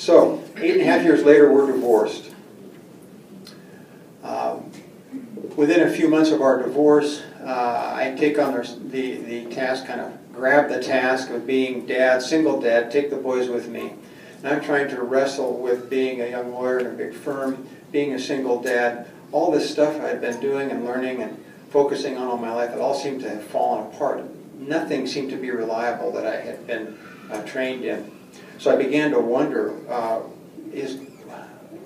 So, 8.5 years later, we're divorced. Within a few months of our divorce, I take on the task, kind of grab the task of being dad, single dad, take the boys with me. And I'm trying to wrestle with being a young lawyer in a big firm, being a single dad. All this stuff I'd been doing and learning and focusing on all my life, it all seemed to have fallen apart. Nothing seemed to be reliable that I had been trained in. So I began to wonder,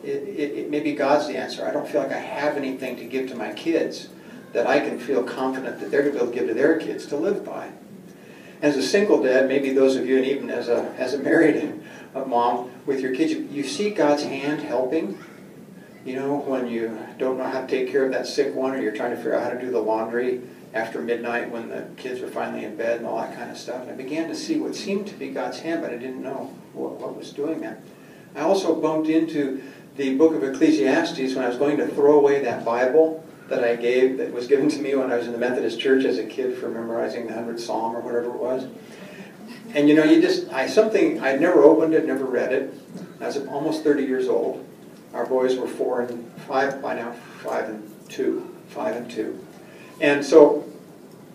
maybe God's the answer. I don't feel like I have anything to give to my kids that I can feel confident that they're going to be able to give to their kids to live by. As a single dad, maybe those of you, and even as a married mom with your kids, you see God's hand helping. You know, when you don't know how to take care of that sick one, or you're trying to figure out how to do the laundry after midnight when the kids are finally in bed and all that kind of stuff. And I began to see what seemed to be God's hand, but I didn't know what was doing that. I also bumped into the book of Ecclesiastes when I was going to throw away that Bible that was given to me when I was in the Methodist Church as a kid for memorizing the 100th Psalm or whatever it was. And you know, I'd never opened it, never read it. I was almost 30 years old. Our boys were 4 and 5 by now, 5 and 2. And so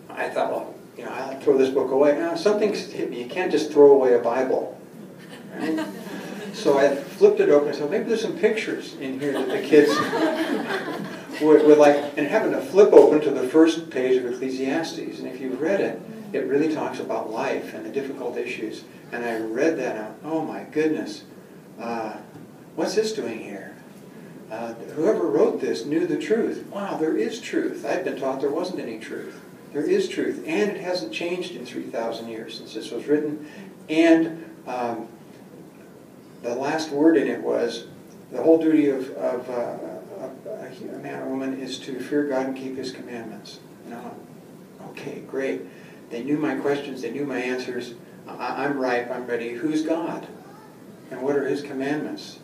I thought, well, you know, I'll throw this book away. Now, something's hit me. You can't just throw away a Bible, right? So I flipped it open and said, maybe there's some pictures in here that the kids would like. And happened to flip open to the first page of Ecclesiastes. And if you've read it, it really talks about life and the difficult issues. And I read that out. Oh my goodness, what's this doing here? Whoever wrote this knew the truth. Wow, there is truth. I'd been taught there wasn't any truth. There is truth, and it hasn't changed in 3,000 years since this was written. And the last word in it was, the whole duty of a man or woman is to fear God and keep His commandments. And I went, okay, great. They knew my questions, they knew my answers. I'm ripe, I'm ready. Who's God? And what are His commandments?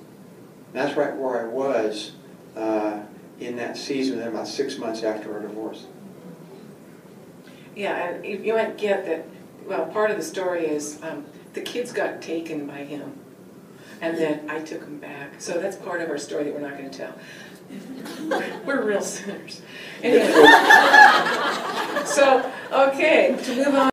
That's right where I was in that season, about 6 months after our divorce. Yeah, and you might get that, well, part of the story is the kids got taken by him, and then I took them back. So that's part of our story that we're not going to tell. We're real sinners. Anyway, so, okay, to move on.